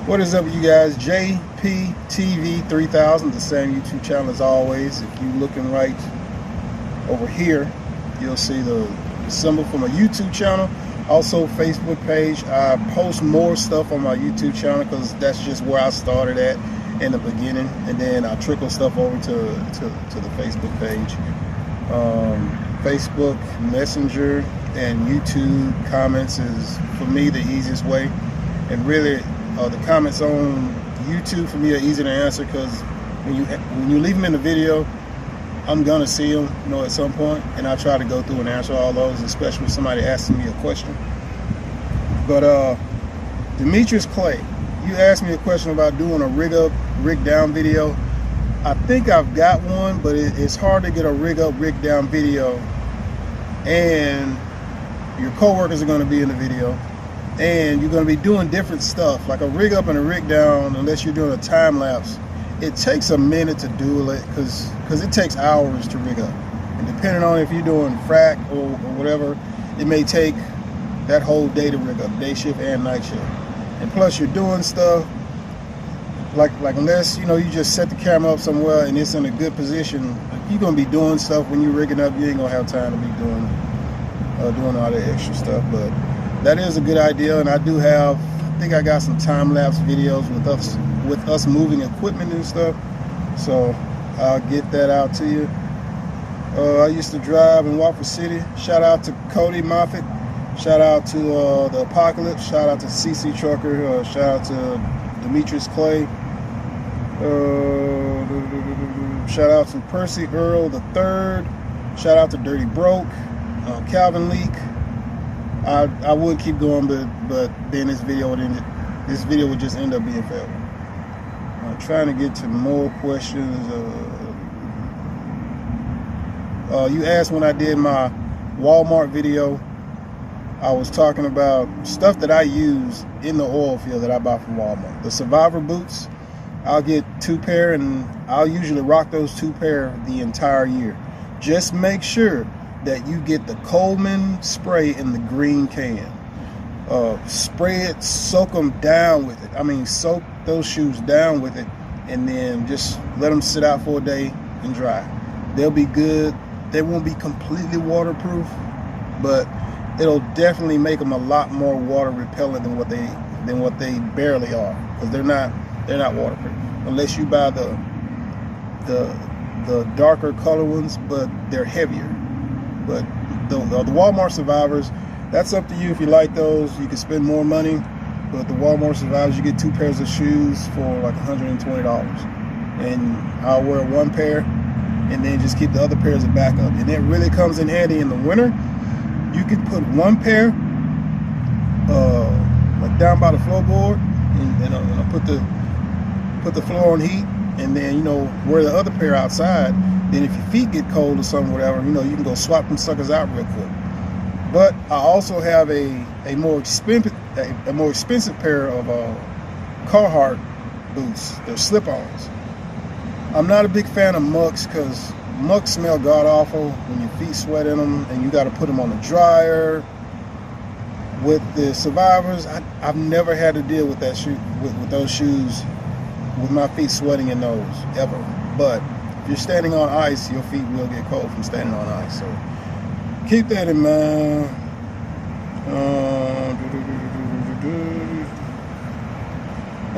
What is up, you guys? JPTV 3000, the same YouTube channel as always. If you're looking right over here, you'll see the symbol for my YouTube channel. Also, Facebook page. I post more stuff on my YouTube channel because that's just where I started at in the beginning, and then I trickle stuff over to the Facebook page. Facebook Messenger and YouTube comments is, for me, the easiest way. And really, the comments on YouTube for me are easy to answer because when you leave them in the video, I'm gonna see them, at some point, and I try to go through and answer all those, especially if somebody asking me a question. But Demetrius Clay, you asked me a question about doing a rig up, rig down video. I think I've got one, but it's hard to get a rig up, rig down video, and your co-workers are going to be in the video, and you're going to be doing different stuff. Like a rig up and a rig down, unless you're doing a time lapse, it takes a minute to do it because it takes hours to rig up. And depending on if you're doing frac or whatever, it may take that whole day to rig up, day shift and night shift. And plus, you're doing stuff like unless you just set the camera up somewhere and it's in a good position, you're gonna be doing stuff when you're rigging up. You ain't gonna have time to be doing all that extra stuff. But that is a good idea, and I think I got some time-lapse videos with us moving equipment and stuff, so I'll get that out to you. I used to drive in Walker City. Shout out to Cody Moffitt. Shout out to the Apocalypse. Shout out to CC Trucker. Shout out to Demetrius Clay. Shout out to Percy Earl III. Shout out to Dirty Broke. Calvin Leak. I would keep going, but then this video would just end up being failed. I'm trying to get to more questions. You asked when I did my Walmart video, I was talking about stuff that I use in the oil field that I buy from Walmart. The Survivor boots, I'll get 2 pair, and I'll usually rock those 2 pair the entire year. Just make sure that you get the Coleman spray in the green can. Spray it, soak them down with it. I mean, soak those shoes down with it, and then just let them sit out for a day and dry. They'll be good. They won't be completely waterproof, but it'll definitely make them a lot more water repellent than what they barely are, because they're not waterproof unless you buy the darker color ones, but they're heavier. But the Walmart Survivors, that's up to you. If you like those, you can spend more money. But the Walmart Survivors, you get 2 pairs of shoes for like $120, and I'll wear 1 pair and then just keep the other pairs as backup. And it really comes in handy in the winter. You can put 1 pair like down by the floorboard, and I'll put the floor on heat, and then wear the other pair outside. Then if your feet get cold or something, whatever, you can go swap them suckers out real quick. But I also have a more expensive pair of Carhartt boots. They're slip-ons. I'm not a big fan of mucks because mucks smell god-awful when your feet sweat in them, and you got to put them on the dryer. With the Survivors, I've never had to deal with that with those shoes, with my feet sweating in those, ever. But if you're standing on ice, your feet will get cold from standing on ice. So keep that in mind.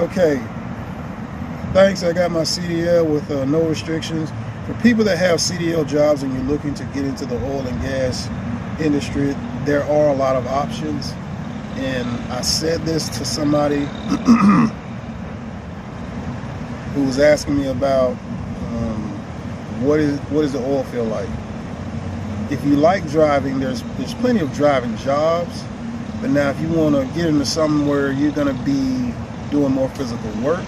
Okay. Thanks. I got my CDL with no restrictions. For people that have CDL jobs and you're looking to get into the oil and gas industry, there are a lot of options. And I said this to somebody who was asking me about what is the oil field like. If you like driving, there's plenty of driving jobs. But now if you want to get into something where you're going to be doing more physical work,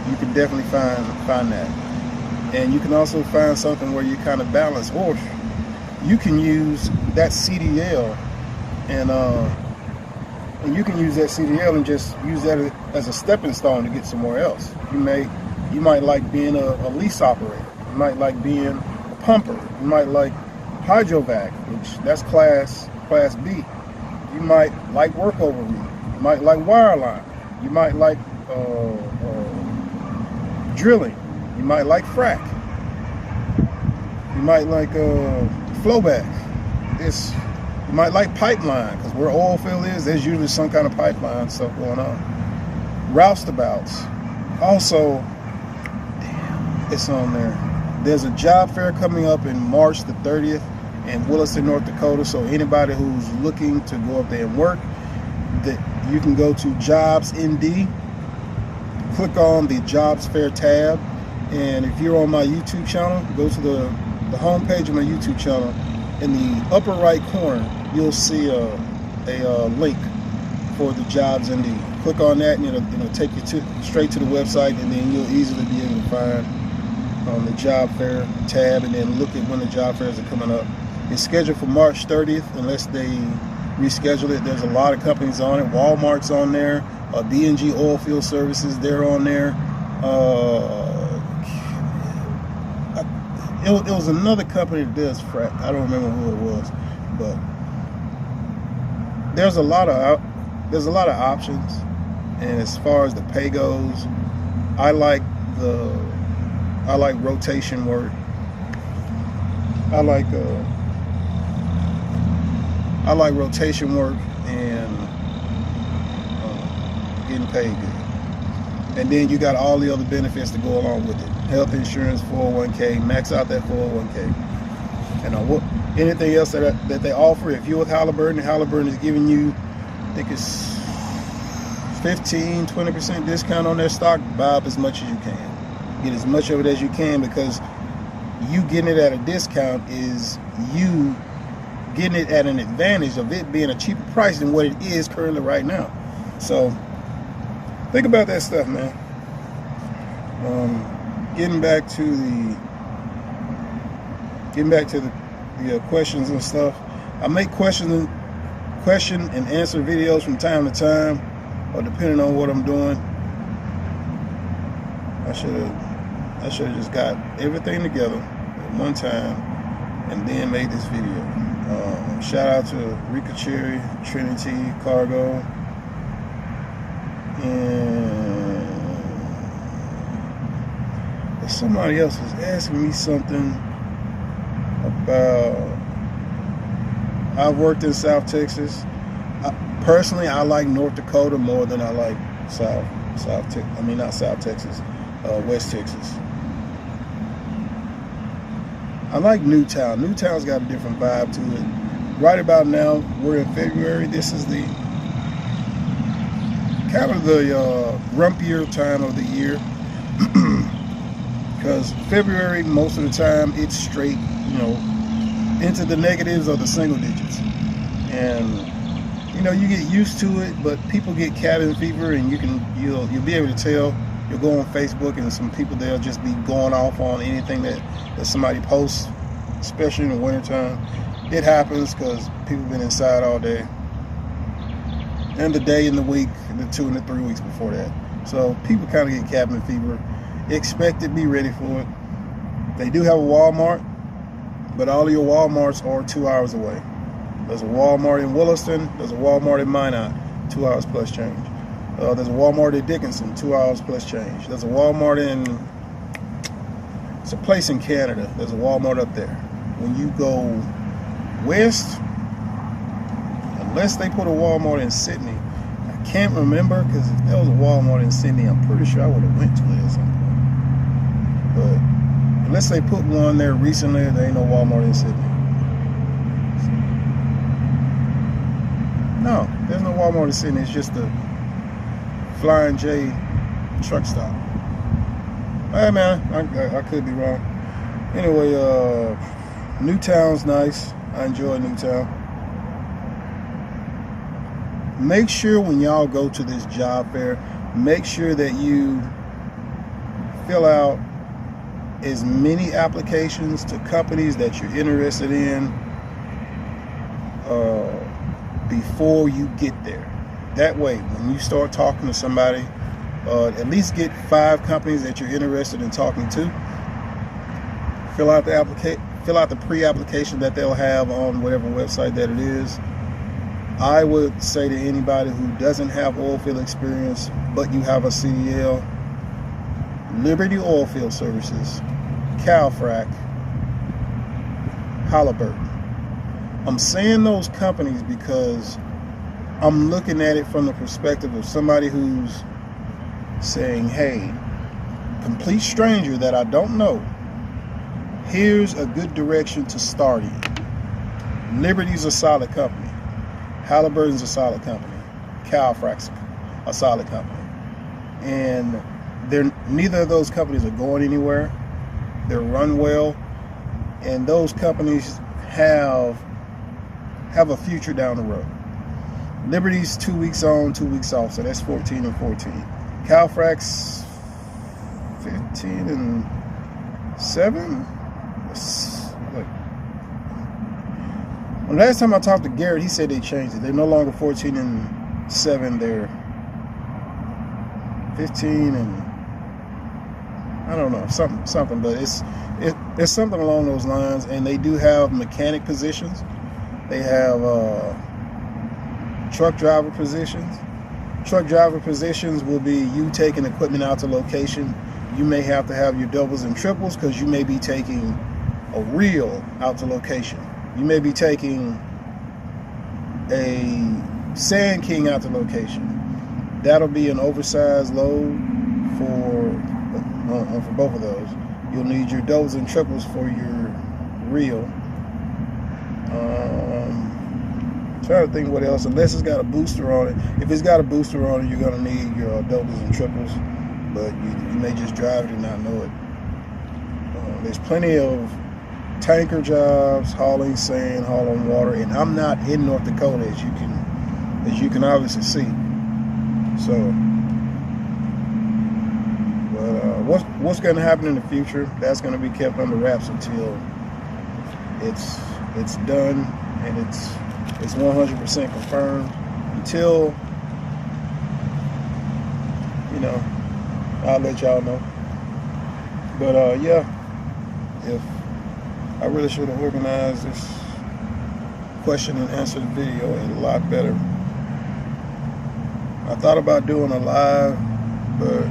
you can definitely find that. And you can also find something where you kind of balance, or you can use that CDL and you can use that CDL and just use that as a stepping stone to get somewhere else. You might like being a lease operator. You might like being a pumper. You might like hydrovac, which that's class B. You might like work overview. You might like wireline. You might like drilling. You might like frack. You might like flowback. You might like pipeline, because where oil field is, there's usually some kind of pipeline stuff going on. Roustabouts. Also, damn, it's on there. There's a job fair coming up in March the 30th in Williston, North Dakota. So anybody who's looking to go up there and work, that you can go to Jobs ND, click on the Jobs Fair tab, and if you're on my YouTube channel, go to the home page of my YouTube channel. In the upper right corner, you'll see a link for the Jobs ND. Click on that, and it'll take you straight to the website, and then you'll easily be able to find the job fair tab, and then look at when the job fairs are coming up. It's scheduled for March 30th, unless they reschedule it. There's a lot of companies on it. Walmart's on there. B&G Oilfield Services, they're on there. It was another company that does frack. I don't remember who it was, but there's a lot of options. And as far as the pay goes, I like rotation work. I like rotation work and getting paid good. And then you got all the other benefits to go along with it. Health insurance, 401k, max out that 401k. And anything else that they offer, if you're with Halliburton, Halliburton is giving you, I think it's 15-20% discount on their stock. Buy up as much as you can. Get as much of it as you can, because you getting it at a discount is you getting it at an advantage of it being a cheaper price than what it is currently right now. So think about that stuff, man. Getting back to the questions and stuff. I make question and answer videos from time to time, or depending on what I'm doing. I should have just got everything together at one time and then made this video. Shout out to Rika Cherry, Trinity, Cargo, and somebody else was asking me something about. I've worked in South Texas. Personally, I like North Dakota more than I like West Texas. I like Newtown. Newtown's got a different vibe to it. Right about now, we're in February. This is the kind of the rumpier time of the year, because February, most of the time, it's straight, into the negatives or the single digits. And you get used to it, but people get cabin fever, and you'll be able to tell. You'll go on Facebook, and some people, they'll just be going off on anything that somebody posts, especially in the wintertime. It happens because people have been inside all day, and the day and the week, and the 2 and the 3 weeks before that. So people kind of get cabin fever. Expect it, be ready for it. They do have a Walmart, but all of your Walmarts are 2 hours away. There's a Walmart in Williston. There's a Walmart in Minot, 2 hours plus change. There's a Walmart in Dickinson, 2 hours plus change. There's a Walmart it's a place in Canada. There's a Walmart up there. When you go west, unless they put a Walmart in Sydney, I can't remember, because if there was a Walmart in Sydney, I'm pretty sure I would have went to it at some point. But unless they put one there recently, there ain't no Walmart in Sydney. No, there's no Walmart in Sydney. It's just the Flying J truck stop. Hey man, I could be wrong. Anyway, Newtown's nice. I enjoy Newtown. Make sure when y'all go to this job fair, make sure that you fill out as many applications to companies that you're interested in before you get there. That way, when you start talking to somebody, at least get 5 companies that you're interested in talking to. Fill out the pre-application that they'll have on whatever website that it is. I would say to anybody who doesn't have oil field experience, but you have a CDL, Liberty Oilfield Services, Calfrac, Halliburton. I'm saying those companies because I'm looking at it from the perspective of somebody who's saying, hey, complete stranger that I don't know, here's a good direction to start in. Liberty's a solid company. Halliburton's a solid company. Calfrac's a solid company. And neither of those companies are going anywhere. They're run well. And those companies have a future down the road. Liberty's 2 weeks on, 2 weeks off, so that's 14 and 14. Calfrac's 15 and 7. When last time I talked to Garrett, he said they changed it. They're no longer 14 and 7. They're 15 and I don't know, something. But it's something along those lines. And they do have mechanic positions. They have truck driver positions. Truck driver positions will be you taking equipment out to location. You may have to have your doubles and triples because you may be taking a reel out to location. You may be taking a Sand King out to location. That'll be an oversized load for both of those. You'll need your doubles and triples for your reel. Trying to think what else, unless it's got a booster on it. If it's got a booster on it, you're going to need your doubles and triples, but you may just drive it and not know it. There's plenty of tanker jobs, hauling sand, hauling water, and I'm not in North Dakota, as you can obviously see. So, but what's going to happen in the future? That's going to be kept under wraps until it's done and it's 100% confirmed. Until, I'll let y'all know. But yeah, if I really should have organized this question and answer video a lot better. I thought about doing a live, but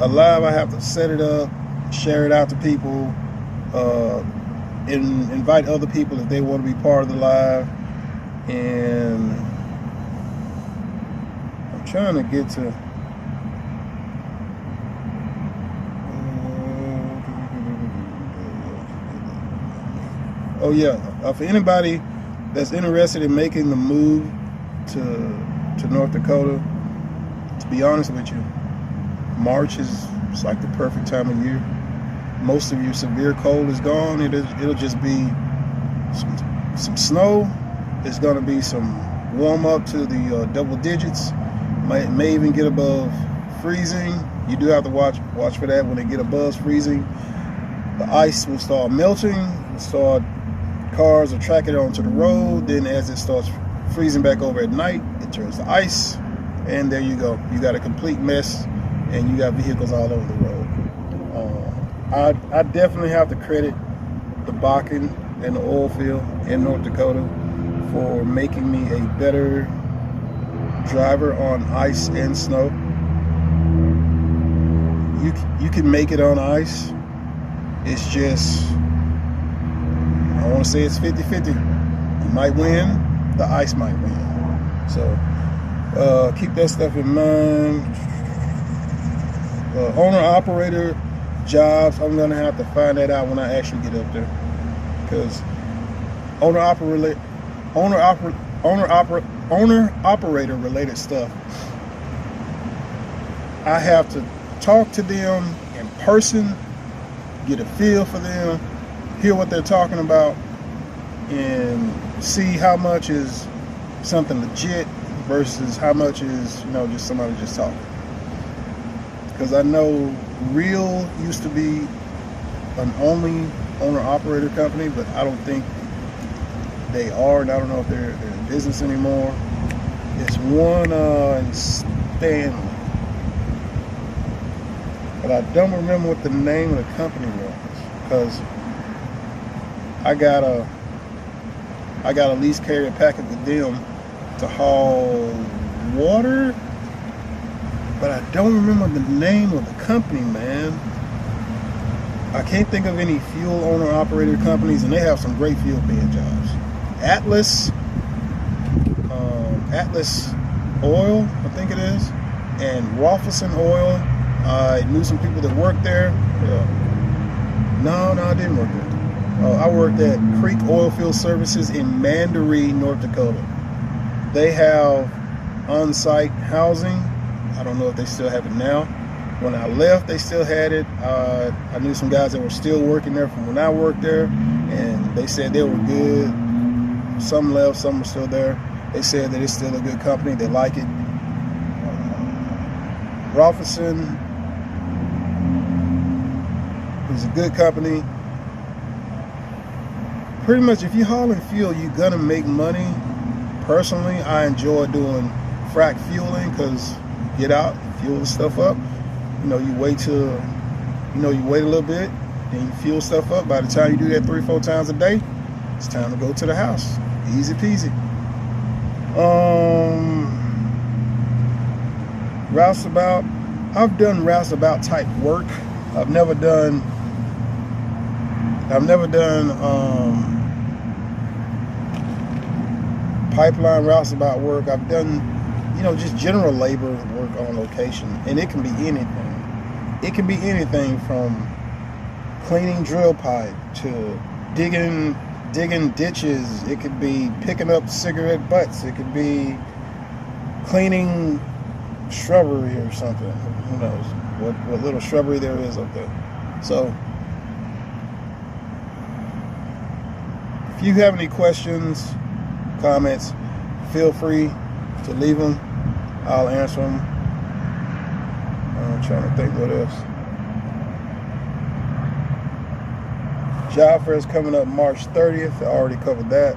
a live I have to set it up, share it out to people, and invite other people if they want to be part of the live. And I'm trying to get to oh yeah, for anybody that's interested in making the move to North Dakota, to be honest with you, March it's like the perfect time of year. Most of your severe cold is gone. It'll just be some snow. It's going to be some warm up to the double digits. May even get above freezing. You do have to watch for that. When they get above freezing, the ice will start melting. Cars will track it onto the road. Then as it starts freezing back over at night, it turns to ice, and there you go. You got a complete mess, and you got vehicles all over the road. I definitely have to credit the Bakken and the oil field in North Dakota for making me a better driver on ice and snow. You can make it on ice. It's just, I want to say it's 50-50. You might win, the ice might win. So keep that stuff in mind. Owner-operator jobs, I'm going to have to find that out when I actually get up there. Because owner-operator related stuff, I have to talk to them in person, get a feel for them, hear what they're talking about, and see how much is something legit versus how much is, just somebody just talking. Because I know Real used to be an only owner-operator company, but I don't think they are, and I don't know if they're in business anymore. It's one in Stanley, but I don't remember what the name of the company was, because I got a lease carrier packet with them to haul water, but I don't remember the name of the company, man. I can't think of any fuel owner operator companies, and they have some great fuel paying jobs. Atlas Oil, I think it is, and Rolfison Oil. I knew some people that worked there. No, I didn't work there. I worked at Creek Oilfield Services in Mandaree, North Dakota. They have on-site housing. I don't know if they still have it now. When I left, they still had it. I knew some guys that were still working there from when I worked there, and they said they were good. Some left, some are still there. They said that it's still a good company. They like it. Rolfison is a good company. Pretty much, if you're hauling fuel, you're gonna make money. Personally, I enjoy doing frac fueling because you get out, fuel the stuff up. You wait a little bit, then you fuel stuff up. By the time you do that 3-4 times a day, it's time to go to the house. Easy peasy. Roustabout. I've done roustabout type work. I've never done pipeline roustabout work. I've done, just general labor work on location, and it can be anything. It can be anything from cleaning drill pipe to digging ditches. It could be picking up cigarette butts. It could be cleaning shrubbery or something. Who knows what little shrubbery there is up there. So if you have any questions, comments, feel free to leave them. I'll answer them. I'm trying to think what else. Job fair is coming up March 30th. I already covered that.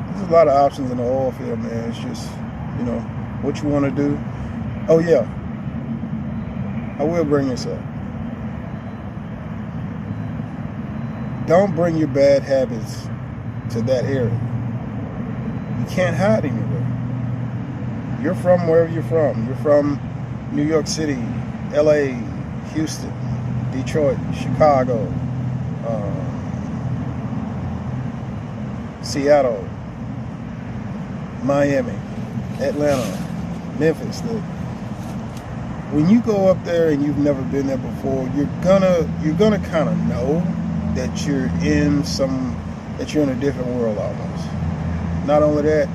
There's a lot of options in the oil field, man. It's just, what you want to do. Oh yeah, I will bring this up. Don't bring your bad habits to that area. You can't hide anywhere. You're from wherever you're from. You're from New York City, LA, Houston, Detroit, Chicago, Seattle, Miami, Atlanta, Memphis. When you go up there and you've never been there before, you're gonna kind of know that you're in a different world almost. Not only that,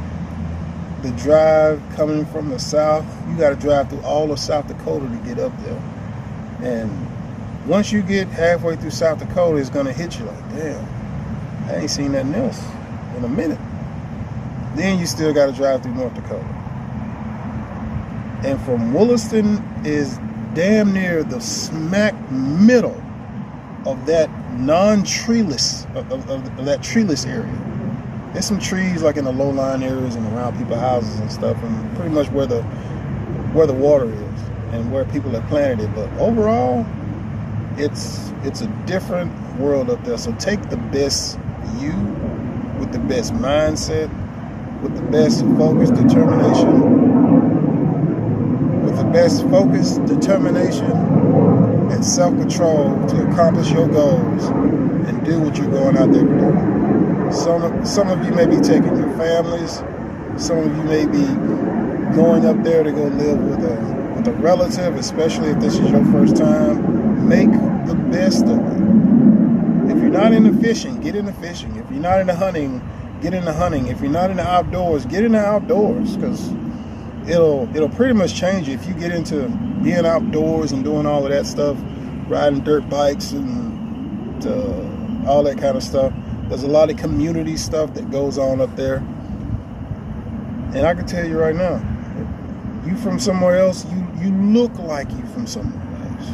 the drive coming from the south, you got to drive through all of South Dakota to get up there. And once you get halfway through South Dakota, it's gonna hit you like, damn, I ain't seen nothing else in a minute. Then you still got to drive through North Dakota. And from Williston is damn near the smack middle of that non-treeless, of that treeless area. There's some trees like in the low-lying areas and around people's houses and stuff, and pretty much where the water is and where people have planted it. But overall, it's a different world up there. So take the best you with the best mindset, with the best focus, determination, and self-control to accomplish your goals and do what you're going out there to do. Some of you may be taking your families. Some of you may be going up there to go live with a relative, especially if this is your first time. Make the best of it. If you're not into fishing, get into fishing. If you're not into hunting, get into hunting. If you're not into outdoors, get into outdoors, because it'll pretty much change you if you get into being outdoors and doing all of that stuff, riding dirt bikes and all that kind of stuff. There's a lot of community stuff that goes on up there. And I can tell you right now, you from somewhere else, you look like you from somewhere else.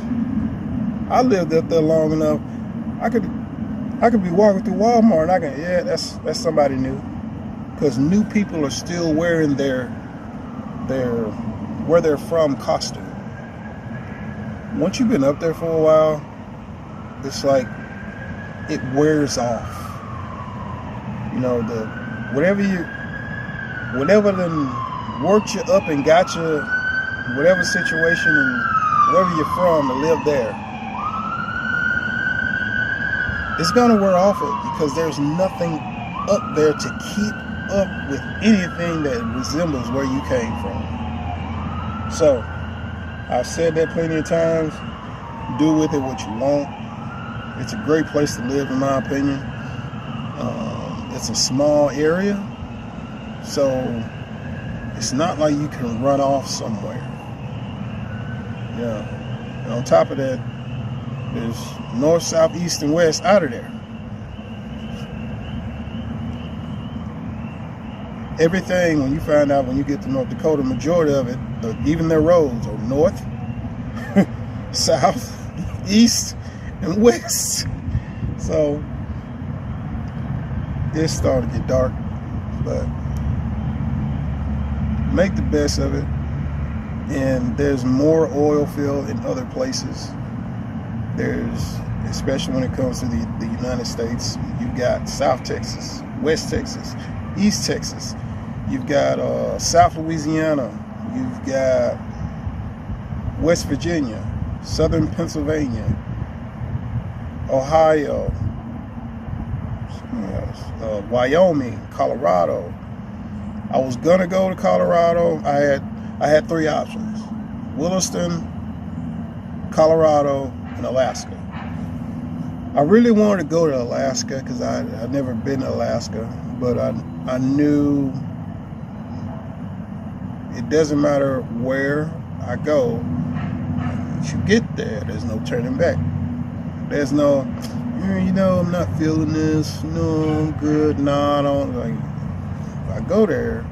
I lived up there long enough. I could be walking through Walmart and that's somebody new. Because new people are still wearing their where they're from costume. Once you've been up there for a while, it's like it wears off. whatever then worked you up and got you whatever situation and wherever you're from to live there, it's gonna wear off it, because there's nothing up there to keep up with anything that resembles where you came from. So I've said that plenty of times. Do with it what you want. It's a great place to live, in my opinion. It's a small area, so it's not like you can run off somewhere. Yeah. And on top of that, there's north, south, east, and west out of there. Everything, when you find out when you get to North Dakota, majority of it, even their roads, are north, south, east, and west. So it's starting to get dark, but make the best of it. And there's more oil field in other places. There's, especially when it comes to the United States, you've got South Texas, West Texas, East Texas. You've got South Louisiana. You've got West Virginia, Southern Pennsylvania, Ohio, Wyoming, Colorado. I was gonna go to Colorado. I had three options: Williston, Colorado, and Alaska. I really wanted to go to Alaska because I'd never been to Alaska, but I knew it doesn't matter where I go. Once you get there, there's no turning back. There's no, I'm not feeling this. No, I'm good. No, I don't. Like, if I go there,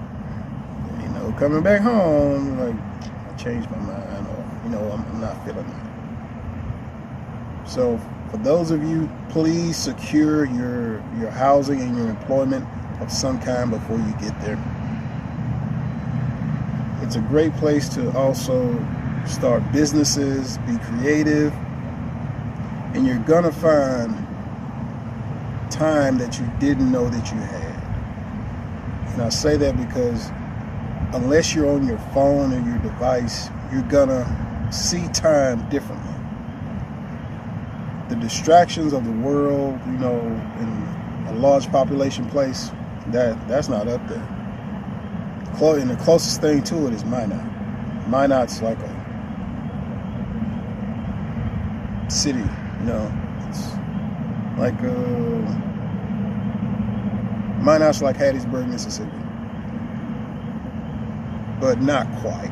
coming back home, like, I changed my mind, or I'm not feeling it. So for those of you, please secure your housing and your employment of some kind before you get there. It's a great place to also start businesses, be creative, and you're gonna find time that you didn't know that you had. And I say that because unless you're on your phone or your device, you're gonna see time differently. The distractions of the world, in a large population place, that's not up there. And the closest thing to it is Minot. Minot's like a city, It's like Minot's like Hattiesburg, Mississippi. But not quite,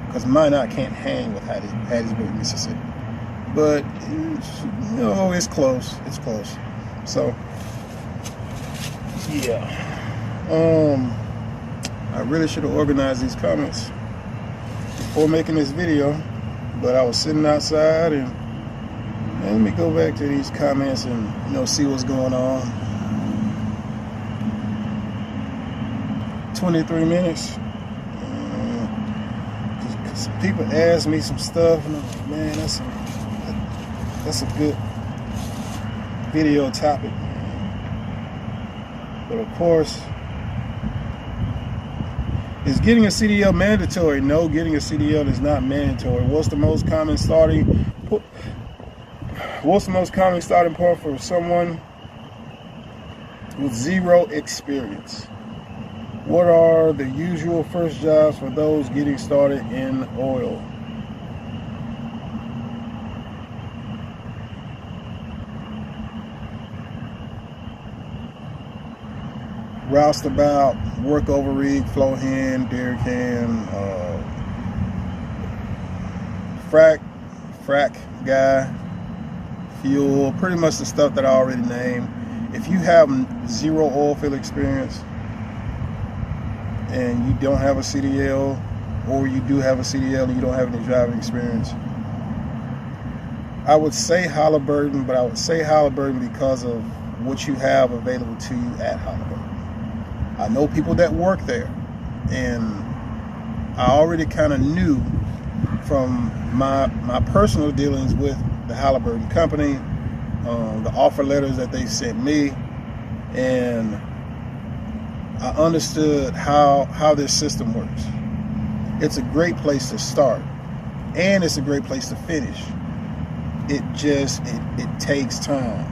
because Minot can't hang with Hattiesburg, Mississippi. But it's close. It's close. So yeah, I really should have organized these comments before making this video, but I was sitting outside and let me go back to these comments and see what's going on. 23 minutes. People ask me some stuff, and I'm like, man, that's a good video topic, man. But of course, is getting a CDL mandatory? No, getting a CDL is not mandatory. What's the most common starting point for someone with zero experience? What are the usual first jobs for those getting started in oil? Roustabout, work over rig, flow hand, derrick hand, frack guy, fuel, pretty much the stuff that I already named. If you have zero oil field experience and you don't have a CDL, or you do have a CDL and you don't have any driving experience, I would say Halliburton, but I would say Halliburton because of what you have available to you at Halliburton. I know people that work there, and I already kind of knew from my personal dealings with the Halliburton company, the offer letters that they sent me, and I understood how this system works. It's a great place to start, and it's a great place to finish. It takes time.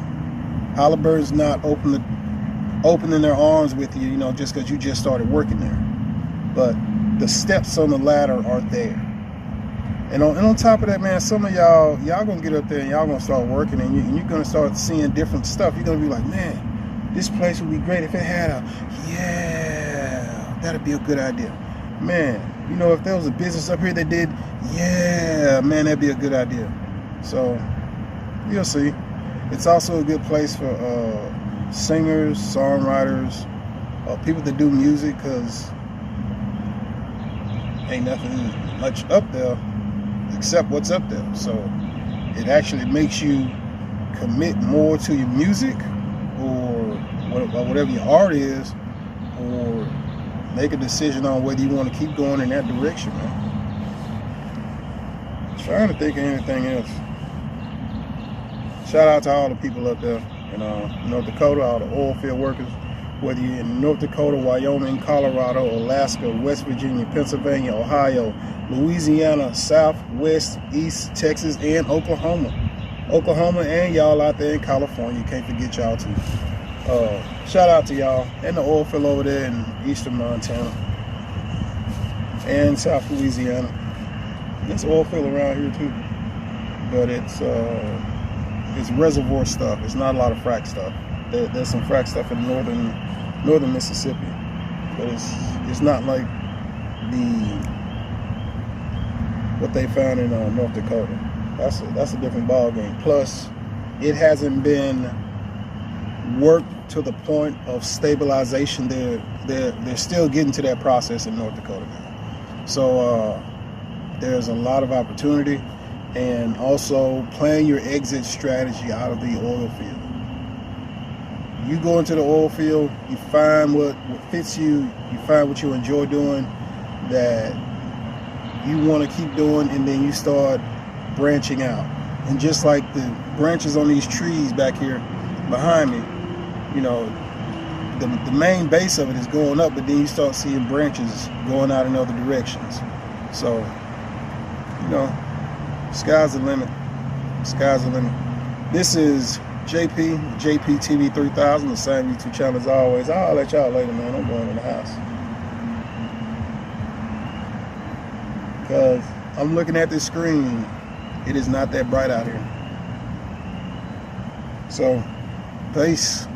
Halliburton's not opening their arms with you, just because you just started working there. But the steps on the ladder are there. And on top of that, man, some of y'all gonna get up there and y'all gonna start working, and you're gonna start seeing different stuff. You're gonna be like, man, this place would be great if it had that'd be a good idea. Man, if there was a business up here that did, man, that'd be a good idea. So, you'll see. It's also a good place for singers, songwriters, people that do music, because ain't nothing much up there except what's up there. So it actually makes you commit more to your music or whatever your art is, or make a decision on whether you want to keep going in that direction, man. Trying to think of anything else. Shout out to all the people up there in North Dakota, all the oil field workers, whether you're in North Dakota, Wyoming, Colorado, Alaska, West Virginia, Pennsylvania, Ohio, Louisiana, South, West, East, Texas, and Oklahoma. Oklahoma and y'all out there in California. Can't forget y'all too. Shout out to y'all and the oil field over there in eastern Montana and South Louisiana. There's oil field around here too, but it's reservoir stuff. It's not a lot of frack stuff. There's some frack stuff in northern Mississippi, but it's not like what they found in North Dakota. That's a different ball game. Plus, it hasn't been worked to the point of stabilization. They're still getting to that process in North Dakota now. So there's a lot of opportunity, and also plan your exit strategy out of the oil field. You go into the oil field, you find what fits you, you find what you enjoy doing, that you want to keep doing, and then you start branching out. And just like the branches on these trees back here behind me, the main base of it is going up, but then you start seeing branches going out in other directions. So, sky's the limit. Sky's the limit. This is JP TV 3000, the same YouTube channel as always. I'll let y'all later, man. I'm going in the house, because I'm looking at this screen. It is not that bright out here. So, peace.